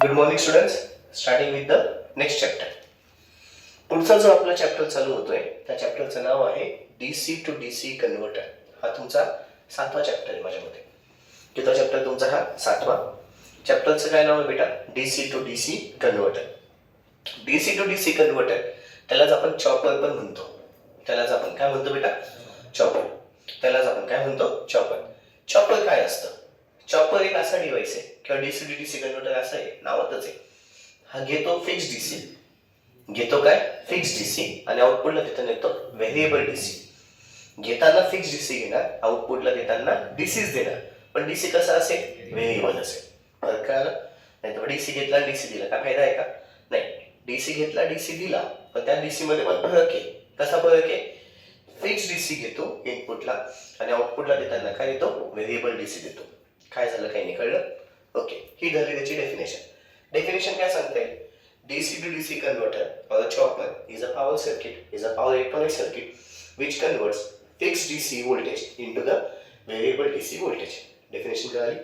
Good morning students. Starting with the next chapter. पुढचा जो आपला चॅप्टर चालू होतोय त्या चॅप्टरचं नाव आहे DC to DC कन्व्हर्टर. हा तुमचा 7वा चॅप्टर आहे माझ्या मते. कितवा चॅप्टर तुमचा? हा 7वा. चॅप्टरचं काय नाव आहे बेटा? DC to DC converter. DC to DC converter त्यालाच आपण चॉपर पण म्हणतो. त्यालाच आपण काय म्हणतो बेटा? चॉपर. त्यालाच आपण काय म्हणतो? चॉपर. चॉपर काय असतं? चॉपर एक असा डिव्हाइस आहे किंवा DC to DC कन्व्हर्टर असं आहे, नावातच आहे. हा घेतो फिक्स डीसी, घेतो काय? फिक्स डीसी, आणि आउटपुटला देताना येतो व्हेरिएबल डीसी. घेताना फिक्स डीसी घेणार, आउटपुटला देताना डीसीच देणार. पण डीसी कसा असेल? व्हेरिएबल असेल. फरक कळाला? नाही तर डीसी घेतला डीसी दिला, काय फायदा आहे का? नाही. डीसी घेतला डीसी दिला, पण त्या डीसी मध्ये पण फरक आहे. कसा फरक आहे? फिक्स डीसी घेतो इनपुटला आणि आउटपुटला देताना काय देतो? व्हेरिएबल डीसी देतो. काय झालं? काही नाही कळलं? ओके, ही झाली त्याची डेफिनेशन. डेफिनेशन काय सांगते? DC to DC converter or a chopper is a power circuit, is a power electronic circuit which converts fixed DC voltage into the variable DC voltage. Definition कळाली?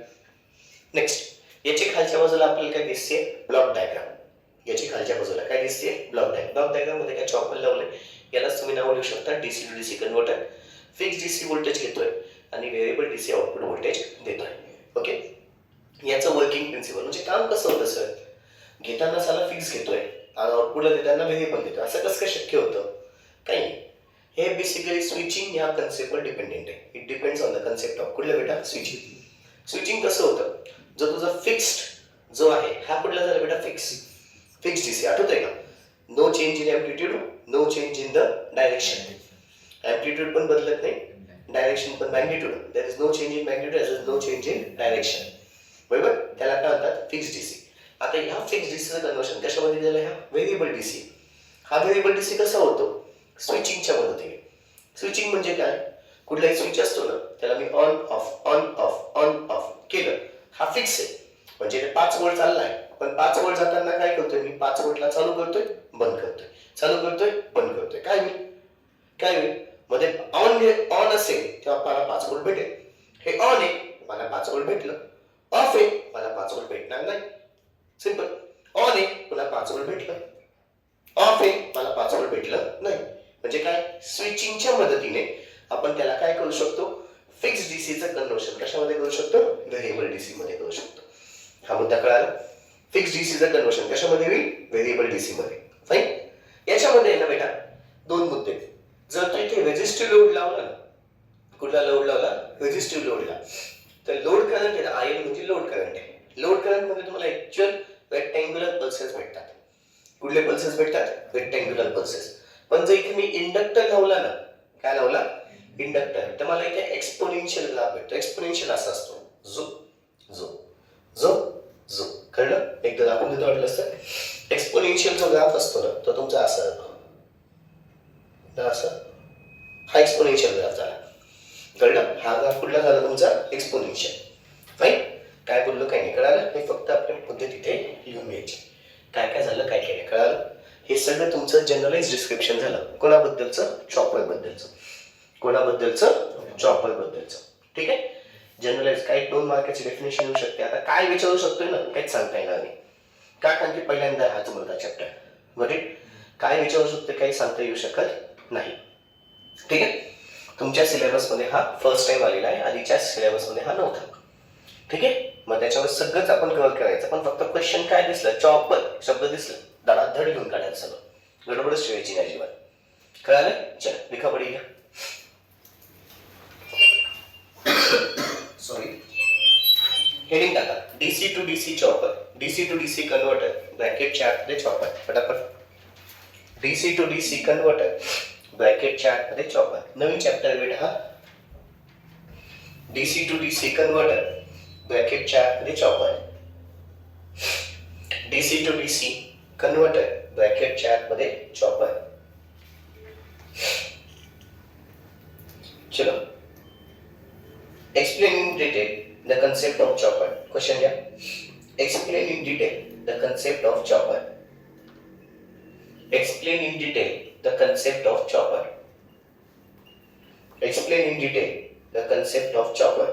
नेक्स्ट, याच्या खालच्या बाजूला आपल्याला काय दिसते? Block diagram. याची खालच्या बाजूला काय दिसते? Block diagram. ब्लॉक डायग्राम मध्ये काय चॉपर लावलंय, यालाच तुम्ही नाव लिहू शकता DC to DC converter. Fix DC voltage घेतोय आणि व्हेरिएबल DC आउटपुट व्होल्टेज देतोय. ओके, याचं वर्किंग प्रिन्सिपल म्हणजे काम कसं होतं सर? घेताना साला फिक्स घेतोय आणि आउटपुटला देताना व्हेरिएबल देतोय, असं कसं काय शक्य होतं? काही नाही. हे बेसिकली स्विचिंग या कन्सेप्टवर डिपेंडेंट आहे. It depends on the concept of कुठलं बेटा? स्विचिंग. स्विचिंग कसं होतं? जो तुझा फिक्स्ड जो आहे हा कुठला झाला बेटा? Fix DC. आठवतंय का? No change in amplitude, no change in the direction. Amplitude पण बदलत नाही, डायरेक्शन पण. Magnitude, there is no change in magnitude, there is no change in direction. बरोबर? त्याला काय म्हणतात? Fix DC. आता ह्या फिक्स डीसीचं कन्वर्शन कशामध्ये झालं? ह्या व्हेरिएबल डीसी. हा व्हेरिएबल डीसी कसा होतो? स्विचिंगच्या मदतीने. स्विचिंग म्हणजे काय? कुठलाही स्विच असतो ना, त्याला me on off on off on off केलं, हा फिक्स आहे. म्हणजे 5 व्होल्ट चाललाय, पण 5 व्होल्ट जाताना काय करतोय मी? 5 व्होल्टला चालू करतोय, बंद करतोय, चालू करतोय, बंद करतोय. काय होईल? मध्ये ऑन असेल तेव्हा मला 5 व्होल्ट भेटेल. हे ऑन आहे, मला 5 व्होल्ट भेटलं. ऑफ आहे, मला 5 व्होल्ट भेटणार नाही. सिंपल. ऑन आहे, तुला 5 व्होल्ट भेटलं. ऑफ आहे, मला 5 व्होल्ट भेटलं नाही. म्हणजे काय? स्विचिंगच्या मदतीने आपण त्याला काय करू शकतो? फिक्स डीसीचं कन्वर्शन कशामध्ये करू शकतो? व्हेरिएबल डीसी मध्ये करू शकतो. हा मुद्दा कळाला? फिक्स डीसीचं कन्वर्शन कशामध्ये होईल? व्हेरिएबल डीसी मध्ये. फाईन. याच्यामध्ये ना बेटा 2 मुद्दे. जर तू इथे रेझिस्टिव्ह लोड लावला ना, कुठला लोड लावला? रेझिस्टिव्ह लोडला, तर लोड करंट आहे, आयएल म्हणजे लोड करंट आहे. लोड करंट मध्ये तुम्हाला ऍक्च्युअल रेक्टँग्युलर पल्सेस भेटतात. कुठले पल्सेस भेटतात? Rectangular pulses. पण जर इथे मी इंडक्टर लावला ना, काय लावला? इंडक्टर, तर मला इथे एक्सपोनेन्शियल ग्राफ भेटतो. एक्सपोनेन्शियल असा असतो, जो जो जो जो. कळलं? एकदा दाखवून देतो वाटलं असतं. एक्सपोनेन्शियल जो ग्राफ असतो ना, तो तुमचा असा असा. हा एक्सपोनेन्शियल ग्राफ झाला. कळलं? हा ग्राफ कुठला झाला तुमचा? एक्सपोनेन्शियल. फाईन. काय बोललो काही नाही कळालं? हे फक्त आपल्या पद्धत तिथे लिहून घ्यायची. काय काय झालं, काय केलं, कळालं? हे सगळं तुमचं जनरलाइज डिस्क्रिप्शन झालं. कोणाबद्दलचं? चॉपर बद्दलचं. कोणाबद्दलचं? चॉपर बद्दलचं. ठीक आहे? जनरलाइज काही 2 मार्काची डेफिनेशन येऊ शकते. आता काय विचारू शकतोय ना, काहीच सांगता येणार नाही. का? कारण की पहिल्यांदा हाच मुलगा चॅप्टर. बरोबर? काय विचारू शकतो काही सांगता येऊ शकत नाही. ठीक आहे? तुमच्या सिलेबसमध्ये हा फर्स्ट टाइम आलेला आहे, आधीच्या सिलेबसमध्ये हा नव्हता. ठीक आहे? मग त्याच्यावर सगळंच आपण कव्हर करायचं. पण फक्त क्वेश्चन काय दिसलं? चॉपर शब्द दिसलं, धडाधड घेऊन काढायचं सगळं. गडबडच ठेवायची नाही अजिबात. कळालं? चला लिखापडी घ्या. सॉरी, हेडिंग टाका. DC to DC chopper, DC to DC converter, ब्रॅकेटच्या आतमध्ये चॉपर. फटाफट. DC to DC कन्व्हर्टर, ब्रॅकेटच्या आतमध्ये चॉपर. नवीन चॅप्टर बेटा हा. DC to DC कन्व्हर्टर, ब्रॅकेटच्या आतमध्ये chopper. DC to DC converter, ब्रॅकेटच्या आतमध्ये चॉपर. चलो. Explain in detail the concept of chopper. Question घ्या. Explain in detail the concept of chopper. Explain in detail the concept of chopper. Explain in detail the concept of chopper.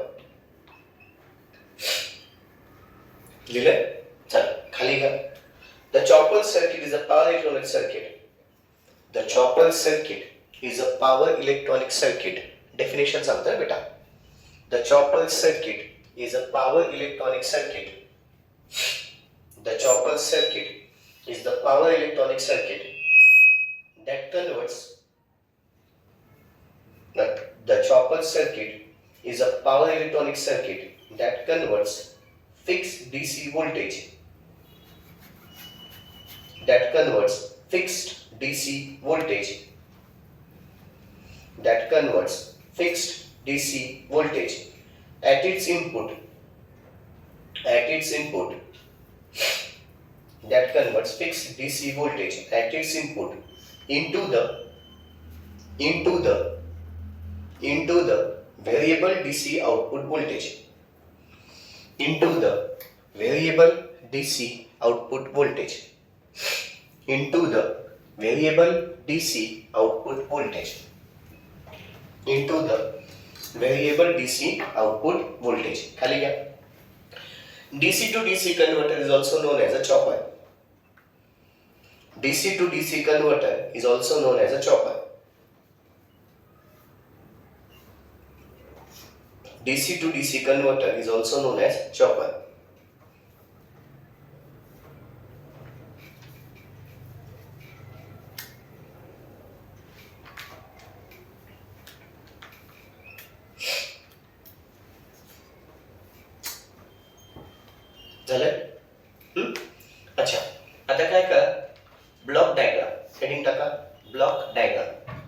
लिहिलंय? चला खाली घ्या. The Chopper circuit is a power electronic circuit. The Chopper circuit is a power electronic circuit. Definition सांगतोय बेटा. The Chopper circuit is a power electronic circuit. The Chopper circuit is the power electronic circuit that converts. The Chopper circuit is a power electronic circuit that converts fixed DC voltage. That converts fixed DC voltage. That converts fixed DC voltage at its input. At its input. That converts fixed DC voltage at its input into the variable DC output voltage. Into the variable DC output voltage. Into the variable DC output voltage. Into the variable DC output voltage. खाली घ्या. DC to DC converter is also known as a chopper. DC to DC converter is also known as a chopper. DC to DC converter is also known as chopper. झालं? अच्छा, आता काय करा, block diagram heading टाका. Block diagram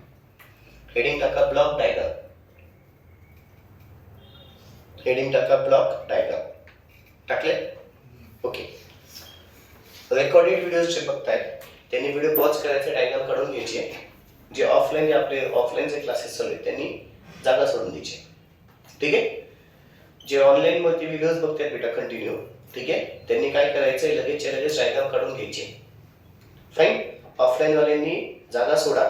heading टाका. Block diagram heading टाका. Block diagram टाकले. Okay. Recorded videos जे बघतायत त्यांनी व्हिडिओ पॉज करायचे, डायग्राम काढून घ्यायचे. जे ऑफलाईन आपले ऑफलाईनचे क्लासेस चालू आहेत त्यांनी जागा सोडून द्यायची. ठीक आहे. जे ऑनलाईन वरती व्हिडिओज बघतायत बेटा कंटिन्यू, ठीक आहे, त्यांनी काय करायचं, लगेच डायग्राम काढून घ्यायचे. फाईन. ऑफलाईन वाल्यांनी जागा सोडा,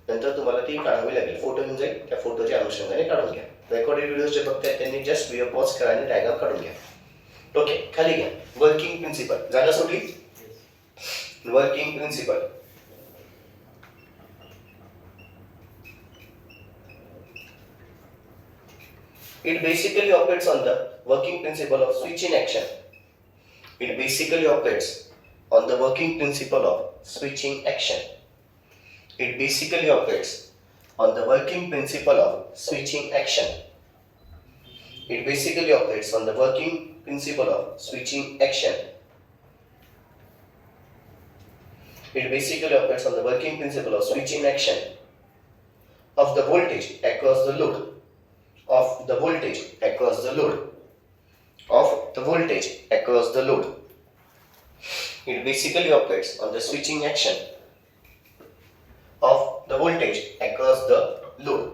नंतर तुम्हाला ती काढावी लागेल. फोटो घेऊन जाईल, त्या फोटोच्या अनुषंगाने काढून घ्या. रेकॉर्डेड व्हिडिओज जे बघतायत त्यांनी जस्ट व्हिडिओ पॉज करा आणि डायग्राम काढून घ्या. ओके. खाली घ्या. Working principle. जागा सोडली. Working principle. It basically operates on the working principle of switch in action. It basically operates on the working principle of switching action. It basically operates on the working principle of switching action. It basically operates on the working principle of switching action. It basically operates on the working principle of switching action of the voltage across the load. Of the voltage across the load. Of the voltage across the load. It basically operates on the switching action of the voltage across the load.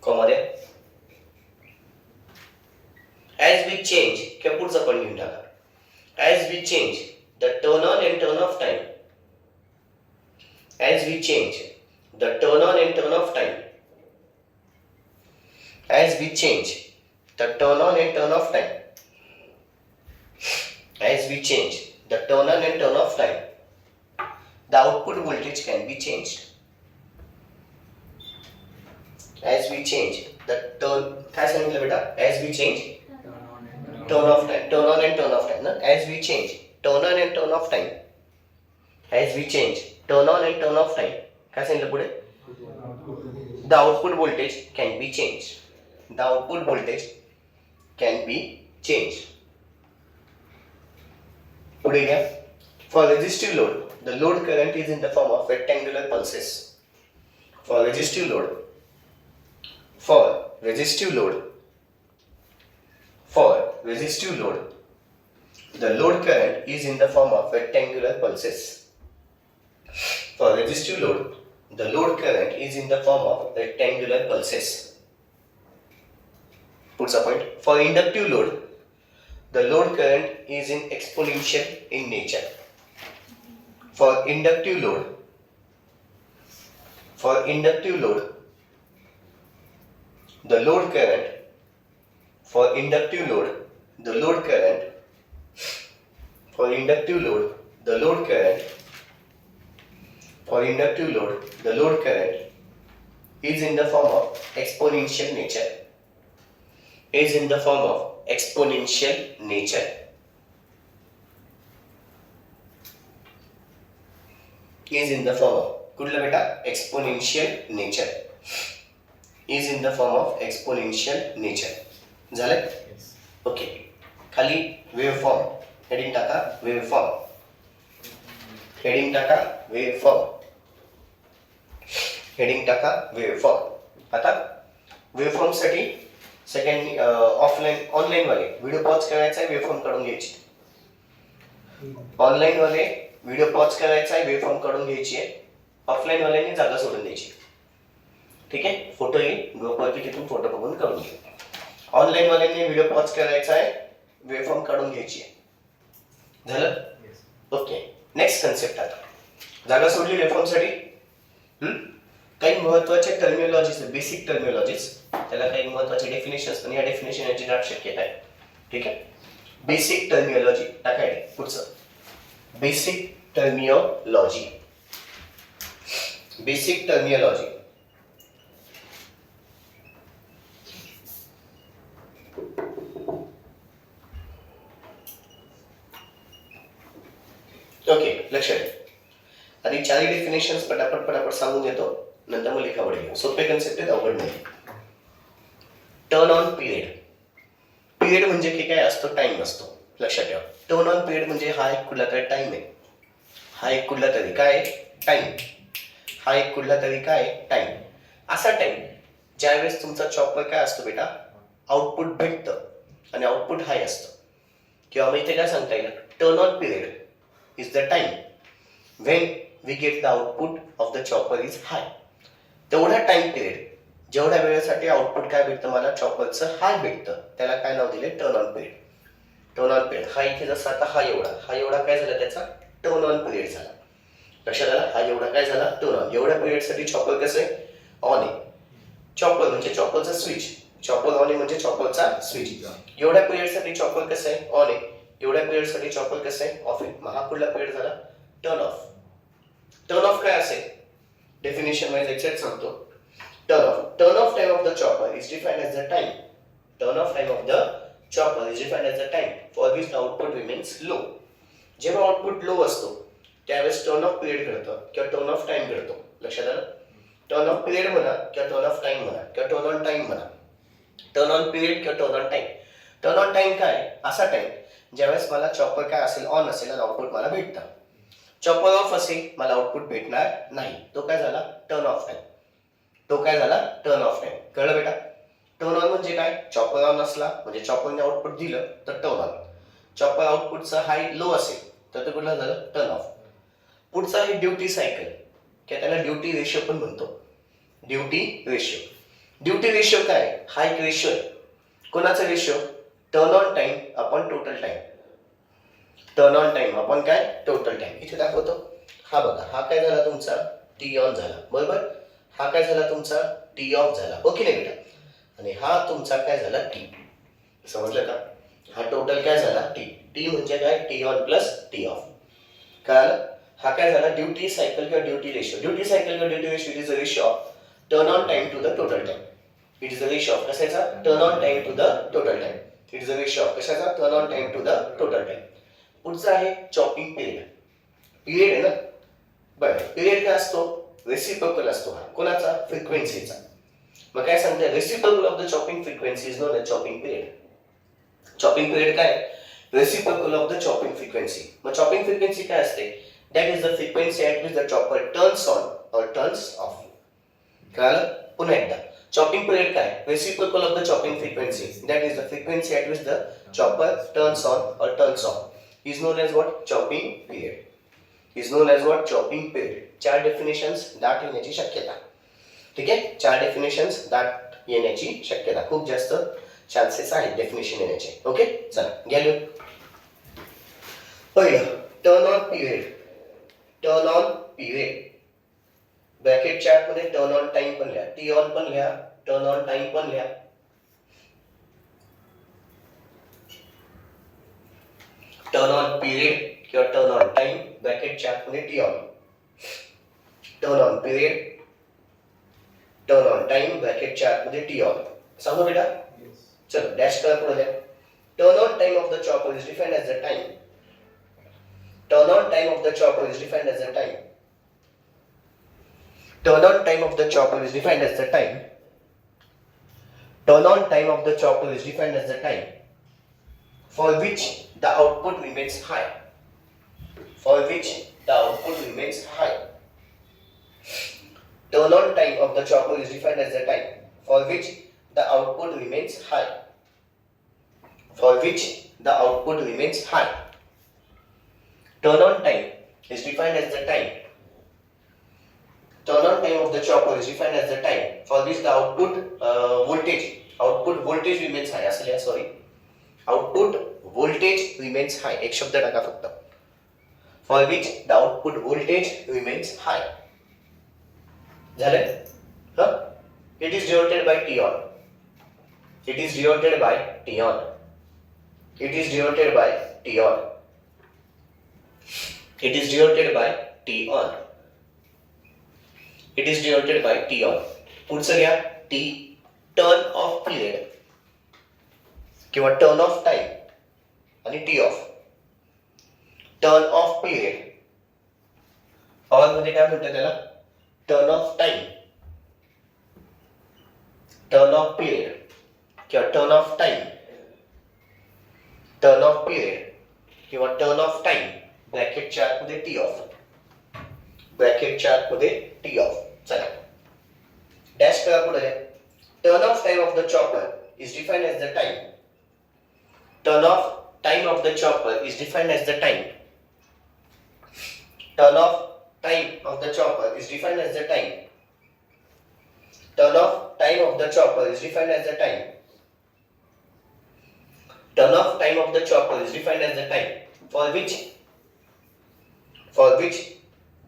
Comma there. As we change, क्या पुढचा पण लिहून टाका. As we change the turn on and turn off time. As we change the turn on and turn off time. As we change the turn on and turn off time. As we change the turn on and turn off time, the output voltage can be changed. As we change the turn, काय सांगितलं बेटा? As we change turn off time, turn on and turn off time ना? As we change turn on and turn off time. As we change turn on and turn off time, काय सांगितलं पुढे? The output voltage can be changed. The output voltage can be changed. पुढे घ्या. For resistive load, the load current is in the form of rectangular pulses. For resistive load, for resistive load, for resistive load, the load current is in the form of rectangular pulses. For resistive load, the load current is in the form of rectangular pulses. Puts a point. For inductive load, the load current is in exponential in nature. For inductive load, for inductive load, the load current, for inductive load, the load current, For inductive load, the load current is in the form of exponential nature. Is in the form of exponential nature. Is in the form of कुठलं बेटा exponential nature. Is in the form of exponential nature. झालं? Okay. खाली waveform heading टाका waveform. Heading टाका waveform. Heading टाका waveform. आता waveform साठी second offline online वाले व्हिडिओ पॉज करायचा आहे वेव्हफॉर्म काढून घ्यायची. ऑनलाईन वाले व्हिडिओ पॉज करायचा आहे वेव्हफॉर्म काढून घ्यायची आहे. ऑफलाईन वाल्यांनी जागा सोडून द्यायची. ठीक आहे. फोटो येईल ग्रुपवरती तिथून फोटो बघून काढून घ्या. ऑनलाईन वाल्यांनी व्हिडिओ पॉज करायचा आहे वेव्हफॉर्म काढून घ्यायची आहे. झालं? ओके. नेक्स्ट कन्सेप्ट आता जागा सोडली वेव्हफॉर्म साठी. काही महत्वाचे टर्मिनॉलॉजीज बेसिक टर्मिनॉलॉजीज त्याला काही महत्वाचे डेफिनेशन्स पण या डेफिनेशन याची दाट शक्यता आहे. ठीक आहे. बेसिक टर्मिनॉलॉजी टाकायची. पुढचं basic terminology. Basic terminology okay. लक्षात घ्या. आधी चारही डेफिनेशन्स पटापट सांगून येतो नंतर मग लिखावड घेऊ. सोपे कन्सेप्ट आहेत अवघड नाही. Turn on period. पिरियड म्हणजे की काय असतो टाइम असतो. लक्षात ठेवा. टर्न ऑन पिरियड म्हणजे हा एक कुठला तरी टाइम आहे. हा एक कुठला तरी काय टाइम. हा एक कुठला तरी काय टाइम. असा टाइम ज्यावेळेस तुमचा चॉपर काय असतो बेटा आउटपुट भेटतं आणि आउटपुट हाय असतं. किंवा मग इथे काय सांगता येईल turn on period is the time when we get the output of the chopper is high. तेवढा टाइम पिरियड जेवढ्या वेळेसाठी आउटपुट काय भेटतं मला चॉपरचं हाय भेटतं त्याला काय नाव दिले turn on period. Turn on period हा इथे जसा आता हा एवढा काय झाला त्याचा टर्न ऑन पिरियड झाला. लक्षात आला. हा एवढा काय झाला टर्न ऑन. एवढ्या पिरियडसाठी चॉपर कसं आहे ऑन आहे. चॉपर म्हणजे चॉपरचा स्विच. चॉपर ऑन आहे म्हणजे चॉपरचा स्विच. एवढ्या पिरियडसाठी चॉपर कसं आहे ऑन आहे. एवढ्या पिरियड साठी चॉपर कसं आहे ऑफ आहे. मग हा कुठला पिरियड झाला टर्न ऑफ. टर्न ऑफ काय असेल डेफिनेशन वाईज एक्झॅक्ट सांगतो. Turn off time of the chopper is defined as the time. Turn off time of the chopper is defined as the time for which the output remains low. जेव्हा output low असतो त्यावेळेस turn off period घडतं किंवा turn off time घडतो. लक्षात आलं. Turn off period म्हणा किंवा टर्न ऑफ टाइम म्हणा किंवा टर्न ऑन टाइम म्हणा. टर्न ऑन पिरियड किंवा turn on time. Turn on time काय असा टाइम ज्यावेळेस मला चॉपर काय असेल ऑन असेल आणि आउटपुट मला भेटतं. चॉपर ऑफ असेल मला आउटपुट भेटणार नाही. तो काय झाला टर्न ऑफ टाइम. तो काय झाला टर्न ऑफ टाइम. कळलं बेटा. टर्न ऑन म्हणजे काय चॉपर ऑन असला म्हणजे चॉपरने आउटपुट दिलं तर टर्न ऑन. चॉपर आउटपुटचा हाय लो असेल तर ते कुठलं झालं टर्न ऑफ. पुढचा आहे ड्युटी सायकल किंवा त्याला ड्युटी रेशिओ पण म्हणतो. Duty ratio. ड्युटी रेशिओ काय हा एक रेशिओ आहे. कोणाचा ratio turn on time upon total time. Turn on time upon काय टोटल टाइम. इथे दाखवतो. हा बघा हा काय झाला तुमचा टी ऑन झाला बरोबर. हा काय झाला तुमचा टी ऑफ झाला. ओके नाही बेटा. आणि हा तुमचा काय झाला टी. समजलं का. हा टोटल काय झाला टी. टी म्हणजे काय T on plus T off. कळलं. हा काय झाला ड्युटी सायकल किंवा ड्युटी रेशिओ. ड्युटी सायकल किंवा duty ratio is the ratio of turn on time to the total time. It is the ratio of कशाचा turn on time to the total time. It is the ratio of कशाचा turn on time to the total time. पुढचा आहे chopping period. Period आहे ना बरं. Period काय असतो reciprocal असतो. हा कोणाचा फ्रिक्वेन्सीचा. मग काय सांगते reciprocal of the chopping frequency is known as chopping period. Chopping period काय reciprocal of the chopping frequency. मग चॉपिंग फ्रिक्वेन्सी काय असते that is the frequency at which the chopper turns on और टर्न्स ऑफ. कळलं. पुन्हा एकदा chopping period काय reciprocal of the chopping frequency that is the frequency at which the chopper turns on or turns off is known as what chopping period is known as what chopping period. चार definitions दाट येण्याची शक्यता. ठीक आहे. चार definitions दाट येण्याची शक्यता खूप जास्त चान्सेस आहेत डेफिनेशन येण्याचे. ओके चला गेलो. पहिलं turn on period. Turn on period bracket chart मध्ये टर्न ऑन टाइम पण लिहा. टी ऑन पण लिहा टर्न ऑन टाइम पण लिहा. टर्न ऑन पिरियड किंवा टर्न ऑन टाइम ब्रॅकेटच्या आतमध्ये T on. Turn on period, turn on time ब्रॅकेटच्या आतमध्ये टी ऑन. सांगू बेटा? चलो डॅश करा पुढे द्या. Turn on time of the chopper is defined as the time. Turn on time of the chopper is defined as the time. Turn on time of the chopper is defined as the time. Turn on time of the chopper is defined as the time for which the output remains high. For which the output remains high. Turn on time of the chopper is defined as the time for which the output remains high. For which the output remains high. Turn on time is defined as the time. Turn on time of the chopper is defined as the time for which the output voltage remains high. Sorry, output voltage remains high. एक शब्द टाका फक्त. For which the output voltage remains high. झालं? huh? It is denoted by T on. It is denoted by T on. It is denoted by T on. It is denoted by T on. It is denoted by T on. पुढचं घ्या T turn off period किंवा turn off time आणि T off. Turn off period और मध्ये काय म्हणतात त्याला? Turn off time, turn off period किंवा turn off time, turn off period किंवा टर्न ऑफ टाइम ब्रॅकेटच्या आतमध्ये T ऑफ. ब्रॅकेटच्या आतमध्ये T ऑफ. चला डॅश करा पुढे. Turn off time of the chopper is defined as the time. Turn off time of the chopper is defined as the time. Turn off time of the chopper is defined as the time. Turn off time of the chopper is defined as the time. Turn off time of the chopper is defined as the time for which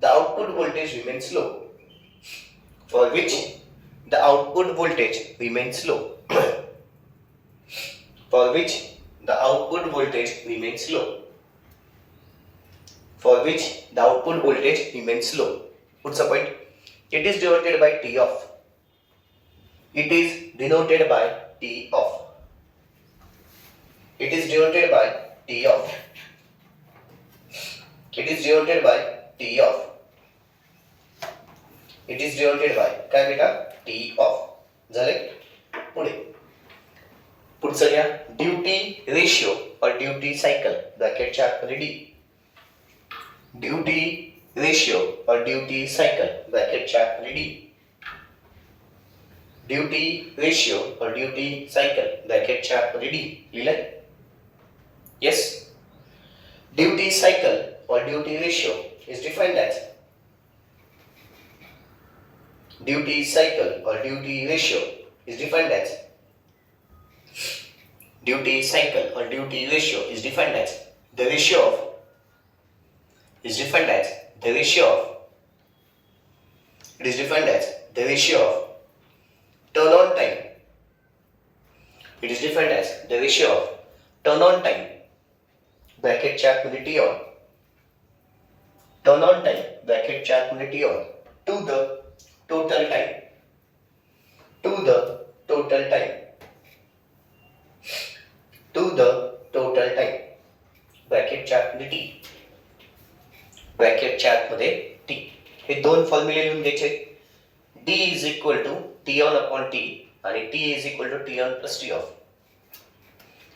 the output voltage remains low. For which the output voltage remains low. For which the output voltage remains low. For which the output voltage remains low. What's the point? It is denoted by T off. It is denoted by T off. It is denoted by T off. It is denoted by T off. It is denoted by काय बेटा? T off. झाले? पुढे पुढचं घ्या duty ratio और duty cycle ब्रॅकेटच्या आतमध्ये D. Duty ratio और duty cycle ब्रॅकेटच्या आतमध्ये D. ड्युटी रेशियो और ड्युटी सायकल ब्रॅकेटच्या आतमध्ये D लिहिलंय? Yes. Duty cycle or duty ratio is defined as duty cycle or duty ratio is defined as duty cycle or duty ratio is defined as the ratio of is defined as the ratio of it is defined as the ratio of turn on time. It is defined as the ratio of turn on time ब्रॅकेटच्या आतमध्ये T on. Turn on time ब्रॅकेटच्या आतमध्ये T on to the total time. To the total time. To the total time ब्रॅकेटच्या आतमध्ये T. ब्रॅकेटच्या आतमध्ये T. हे दोन फॉर्म्युले लिहून घ्यायचे. D is equal to T on upon T आणि T is equal to T on plus T off.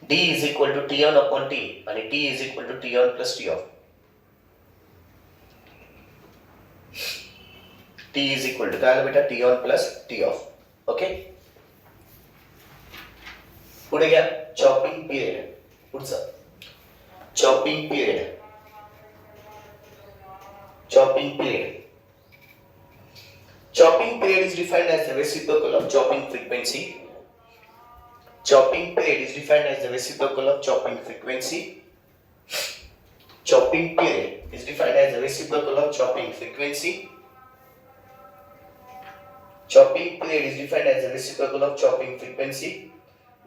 D is equal to T on upon T and T is equal to T on plus T off. T is equal to काय आलं बेटा? T on plus T off. Okay पुढे घ्या chopping period. पुढचं chopping period. Chopping period. Chopping period is defined as the reciprocal of chopping frequency. Chopping period is defined as the reciprocal of chopping frequency. Chopping period is defined as the reciprocal of chopping frequency. Chopping period is defined as the reciprocal of chopping frequency.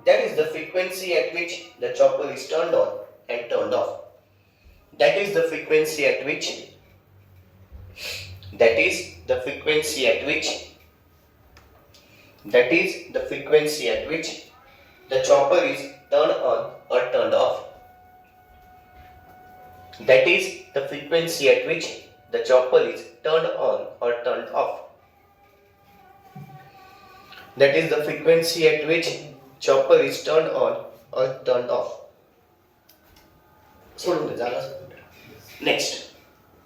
That is the frequency at which the chopper is turned on and turned off. that is the frequency at which that is the frequency at which the chopper is turned on or turned off. That is the frequency at which the chopper is turned on or turned off. That is the frequency at which chopper is turned on or turned off. सोडून दे झाला. Next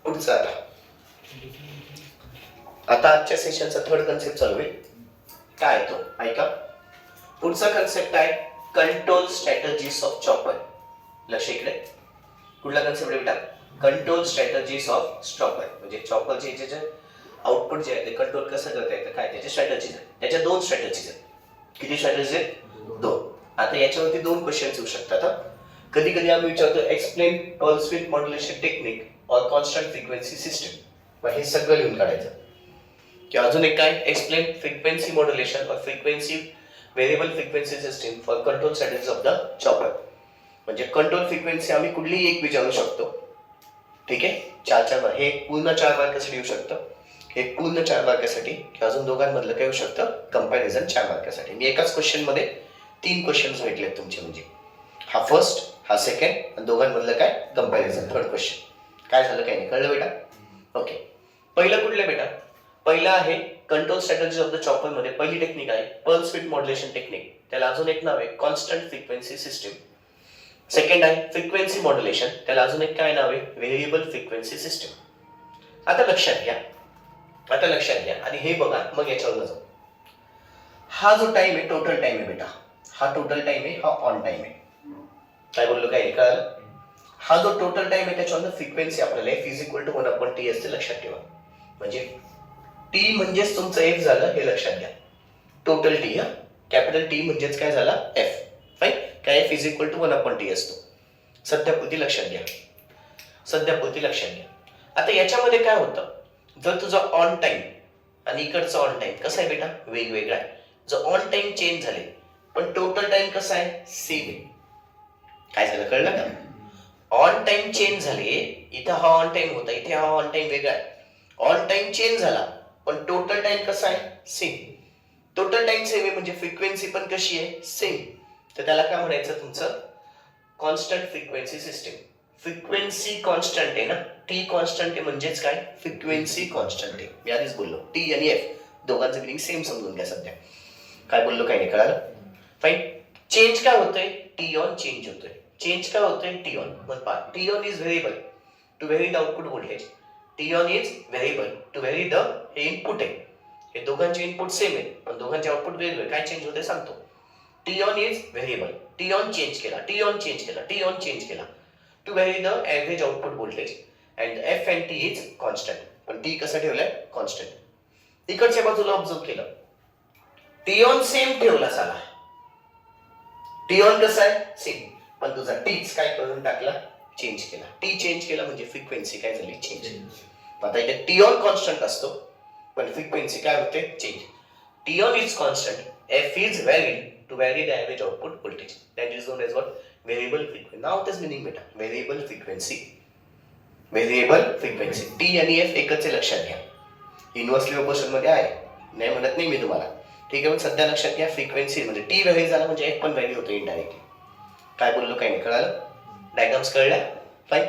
पुढचा आता आजच्या सेशनचा third concept चालू आहे. काय तो ऐका. पुढचा कन्सेप्ट आहे कंट्रोल स्ट्रॅटेजीज ऑफ चॉपर. लक्ष इकडे. कुठला कन्सेप्ट आहे बेटा? Control strategies of chopper. म्हणजे चॉपरचे जे आउटपुट जे आहे ते कंट्रोल कसं करता येतं, काय त्याचे स्ट्रॅटेजीज आहेत. त्याच्या दोन स्ट्रॅटेजीज आहेत. किती स्ट्रॅटेजीज आहेत? दोन. आता याच्यावरती दोन क्वेश्चन्स येऊ शकतात. कधी कधी आम्ही विचारतो explain pulse with modulation technique और कॉन्स्टंट फ्रिक्वेन्सी सिस्टम. मग हे सगळं लिहून काढायचं. किंवा अजून एक काय एक्सप्लेन फ्रिक्वेन्सी मॉड्युलेशन और frequency variable frequency system for control strategies of the chopper. म्हणजे कंट्रोल फ्रिक्वेन्सी आम्ही कुठलीही एक विचारू शकतो. ठीक आहे. चार हे पूर्ण 4 मार्कासाठी येऊ शकतं. हे पूर्ण 4 मार्कासाठी किंवा अजून दोघांमधलं काय येऊ शकतं कंपॅरिझन 4 मार्कासाठी. मी एकाच क्वेश्चन मध्ये 3 क्वेश्चन्स भेटलेत तुमचे. म्हणजे हा फर्स्ट, हा सेकंड आणि दोघांमधलं काय कंपॅरिझन थर्ड क्वेश्चन. काय झालं काय नाही कळलं बेटा? ओके. पहिलं कुठलं बेटा? पहिला आहे control strategy of the chopper मध्ये पहिली टेक्निक आहे पल्स विथ मॉड्युलेशन टेक्निक. त्याला अजून एक नाव आहे कॉन्स्टंट फ्रिक्वेन्सी सिस्टम. सेकंड आहे फ्रिक्वेन्सी मॉड्युलेशन. त्याला अजून एक काय नाव आहे व्हेरिएबल फ्रिक्वेन्सी सिस्टम. आता लक्षात घ्या आणि हे बघा मग याच्यावर जाऊ. हा जो टाइम आहे टोटल टाइम आहे बेटा. हा टोटल टाइम आहे, हा ऑन टाइम आहे. काय बोललो काय कळलं? हा जो टोटल टाइम आहे त्याच्यावर फ्रिक्वेन्सी आपल्याला f is equal to 1/t असते. लक्षात ठेवा. म्हणजे t म्हणजेच तुमचं f झालं हे लक्षात घ्या. टोटल t हा कॅपिटल T म्हणजेच काय झाला f. फाईन. काय f is equal to 1/t असतो. सध्यापुरती लक्षात घ्या. आता याच्यामध्ये काय होतं जर तुझा ऑन टाइम आणि इकडचा ऑन टाइम कसा आहे बेटा वेगवेगळा आहे. जर ऑन टाइम चेंज झाले पण टोटल टाइम कसा आहे सेम आहे. काय झालं कळलं का? ऑन टाइम चेंज झाले. इथं हा ऑन टाइम होता, इथे हा ऑन टाइम वेगळा आहे. ऑन टाइम चेंज झाला पण टोटल टाइम कसा आहे सेम. टोटल टाइम सेम आहे म्हणजे फ्रिक्वेन्सी पण कशी आहे सेम. तर त्याला काय म्हणायचं तुमचं constant frequency system. Frequency constant आहे ना. टी कॉन्स्टंट आहे म्हणजेच काय फ्रिक्वेन्सी कॉन्स्टंट आहे. मी आधीच बोललो टी आणि एफ दोघांचं मिनिंग सेम समजून घ्या. सध्या काय बोललो काय नाही कळालं? फाईन. चेंज काय होतंय टी ऑन चेंज होतोय. चेंज काय होतंय टी ऑन. मग पहा T on is variable to vary the output voltage. T on is variable to vary the हे इनपुट आहे. हे दोघांचे इनपुट सेम आहे पण दोघांचे आउटपुट वेगवेगळे. काय चेंज होते सांगतो. T on is variable. T on change केला to vary the average output voltage and F and T is constant. पण टी कसा ठेवलाय कॉन्स्टंट. इकडच्या बाजूला ऑब्झर्व केलं टी ऑन सेम ठेवला साला. टी ऑन कसा आहे सेम पण तुझा टीच काय करून टाकला चेंज केला. टी चेंज केला म्हणजे फ्रिक्वेन्सी काय झाली चेंज. आता इथे टी ऑन कॉन्स्टंट असतो पण फ्रिक्वेन्सी काय होते change. T on is constant F is varied to vary the average output voltage that is known as what variable frequency. नाव तेच मिनिंग बेटा व्हेरिएबल फ्रिक्वेन्सी. टी आणि एफ एकच आहे लक्षात घ्या. इन्व्हर्सली ऑपोजिशन मध्ये आहे नाही म्हणत नाही मी तुम्हाला. ठीक आहे. पण सध्या लक्षात घ्या फ्रिक्वेन्सी म्हणजे टी व्हॅरी झाला म्हणजे एफ पण व्हॅरी होतो इनडायरेक्टली. काय बोललो काय नाही कळालं? डायग्राम्स कळल्या? फाईन.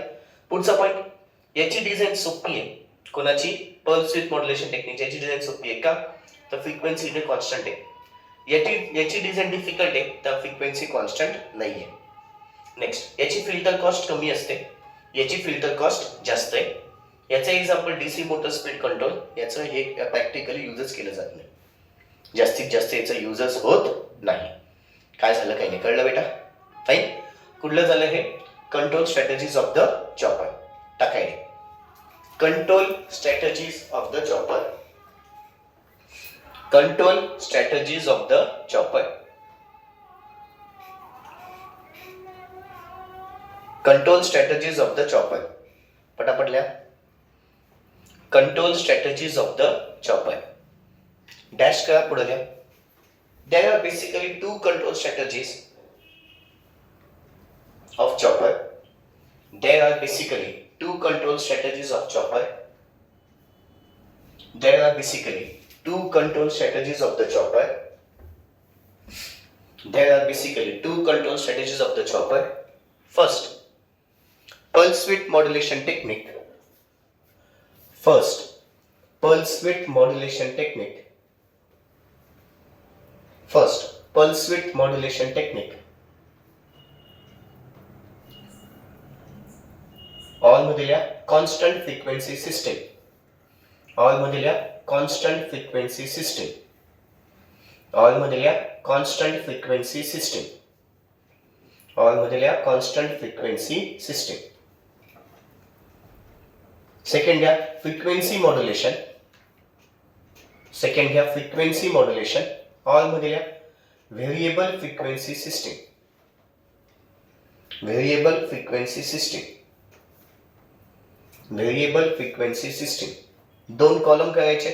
पुढचा पॉईंट याची डिझाईन सोपी आहे. कोणाची पल्स विथ मॉड्युलेशन टेक्निक. याची डिझाईन सोपी आहे का तर फ्रिक्वेन्सी इथे कॉन्स्टंट आहे. याची डिझाईन डिफिकल्ट आहे तर फ्रिक्वेन्सी कॉन्स्टंट नाहीये. नेक्स्ट याची फिल्टर कॉस्ट कमी असते, याची फिल्टर कॉस्ट जास्त आहे. याचं example DC motor speed control. याचं हे प्रॅक्टिकली युजच केलं जात नाही. जास्तीत जास्त याचं युजच होत नाही. काय झालं काही नाही कळलं बेटा? फाईन. कुठलं झालं हे control strategies of the chopper. टाकायले control strategies of the chopper. Control strategies of the chopper. Control strategies of the chopper. पटापट लिहा. Control strategies of the chopper. Dash करा पुढे लिहा. There are basically two control strategies of chopper. There are basically two control strategies of chopper. There are basically two control strategies of the chopper. There are basically two control strategies of the chopper. First, pulse width modulation technique. First, pulse width modulation technique. First, pulse width modulation technique. All दिल्या constant frequency system. All दिल्या constant frequency system. All दिल्या constant frequency system. All दिल्या constant frequency system. Second या frequency modulation. Second या frequency modulation. All दिल्या variable frequency system. Variable frequency system. Variable frequency system. दोन column करायचे.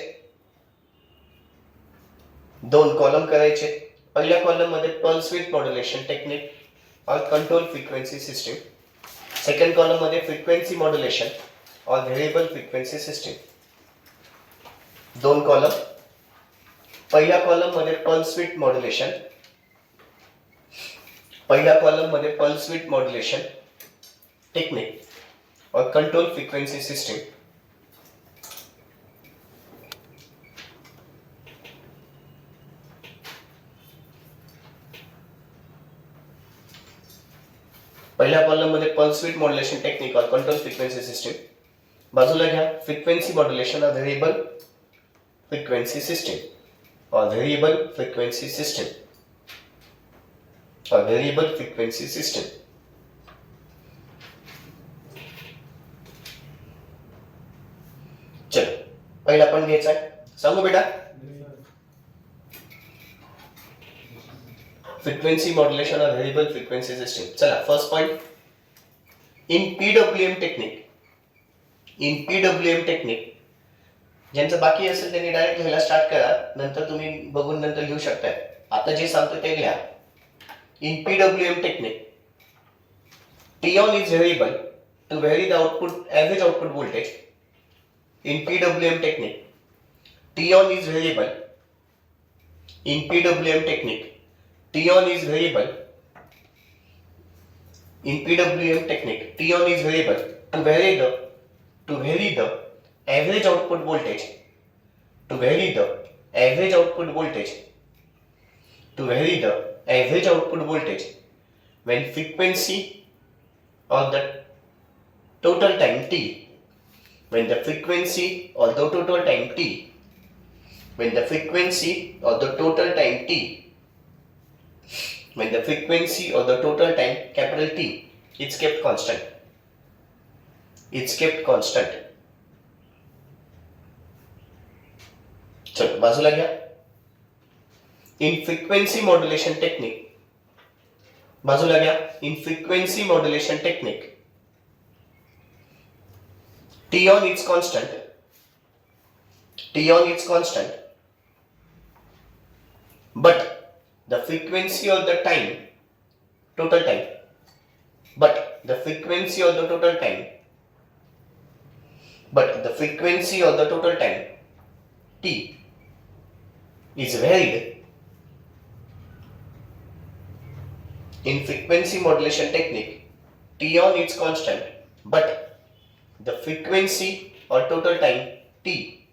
पहिल्या column मध्ये पल्स विथ मॉड्युलेशन टेक्निक और control frequency system. Second column मध्ये फ्रिक्वेन्सी मॉड्युलेशन और व्हेरिएबल फ्रिक्वेन्सी सिस्टीम. दोन कॉलम. पहिल्या कॉलम मध्ये पल्स विथ मॉड्युलेशन. पहिल्या कॉलम मध्ये पल्स विथ मॉड्युलेशन टेक्निक और कंट्रोल फ्रीक्वेंसी सिस्टम. पहिल्या कॉलम मध्ये पल्स विथ मॉड्युलेशन टेक्निक और कंट्रोल फ्रीक्वेंसी सिस्टम. बाजूला घ्या फ्रीक्वेंसी मॉड्युलेशन और व्हेरिएबल फ्रीक्वेंसी सिस्टम और व्हेरिएबल फ्रीक्वेंसी सिस्टम और व्हेरिएबल फ्रीक्वेंसी सिस्टम. चलो पहिला पण घ्यायचा आहे. सांगू बेटा. फ्रिक्वेन्सी मॉड्युलेशन और व्हेरिएबल फ्रिक्वेन्सी सिस्टम. चला first point. In PWM technique ज्यांचं बाकी असेल त्यांनी डायरेक्ट लिहायला स्टार्ट करा. नंतर तुम्ही बघून नंतर लिहू शकता. आता जे सांगतो ते लिहा. In PWM technique T on is variable to vary the average output voltage. In PWM technique, T on is variable. In PWM technique, T on is variable. In PWM technique, T on is variable to vary the average output voltage. To vary the average output voltage. To vary the average output voltage when frequency or the total time t. When the frequency or the total time t, when the frequency or the total time t, when the frequency or the total time capital T, it's kept constant. It's kept constant. चलो बाजूला घ्या. In frequency modulation technique, बाजूला घ्या. In frequency modulation technique, T on is constant. T on is constant. But the frequency of the time, total time. But the frequency of the total time. But the frequency of the total time T is varied. In frequency modulation technique, T on is constant, but the frequency or total time T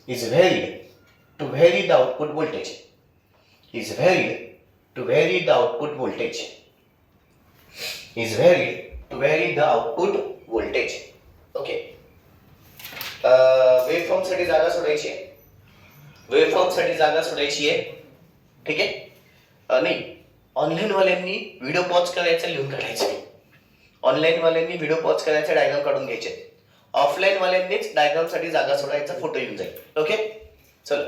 is varied to vary the output voltage. Is varied to vary the output voltage. Is varied to vary the output voltage. Okay. Waveform साठी जागा सोडायची आहे. Waveform साठी जागा सोडायची आहे. ठीक आहे. नाही ऑनलाईन वाल्यांनी व्हिडिओ पॉज करायचा, लिहून काढायचं. ऑनलाईन वाल्यांनी व्हिडिओ पॉज करायचा, डायग्राम काढून घ्यायचे. ऑफलाईन वाल्यांनीच डायग्राम साठी जागा सोडायचा, फोटो येऊन जाईल. ओके चलो.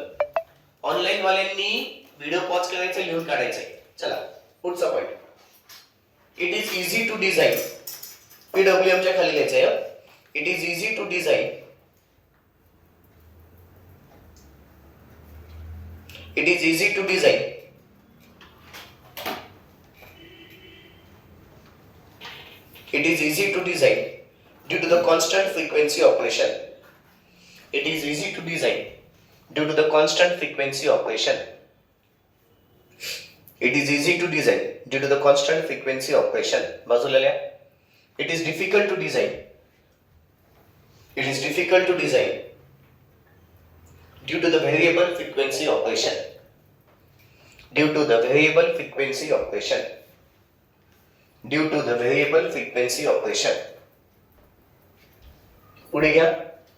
ऑनलाईन वाल्यांनी व्हिडिओ पॉज करायचा, लिहून काढायचं. चला पुढचा point. It is easy to design. PWM च्या खाली लिहायचं. It is easy to design. It is easy to design It is easy to design due to the constant frequency operation. It is easy to design due to the constant frequency operation. It is easy to design due to the constant frequency operation. बाजूला लिहा. It is difficult to design. It is difficult to design due to the variable frequency operation. Due to the variable frequency operation. Due to the variable frequency operation. पुढे घ्या.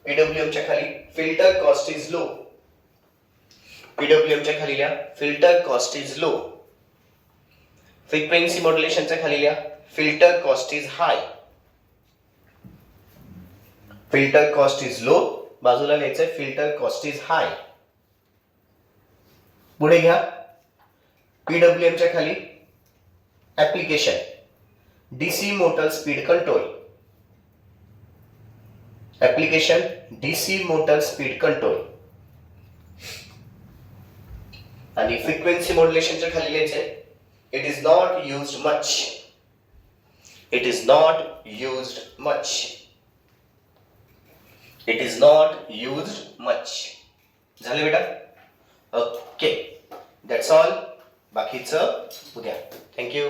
PWM च्या खाली filter cost is low. PWM च्या खाली लिहा filter cost is low. Frequency modulation च्या खाली लिहा filter cost is high. Filter cost is low. बाजूला लिहायचं filter cost is high. पुढे घ्या. PWM च्या खाली application DC motor speed control. Application DC motor speed control. आणि frequency modulation च्या खाली लिहायचे it is not used much. It is not used much. It is not used much. झाले बेटा? ओके. That's all. बाकीचं उद्या. Thank you.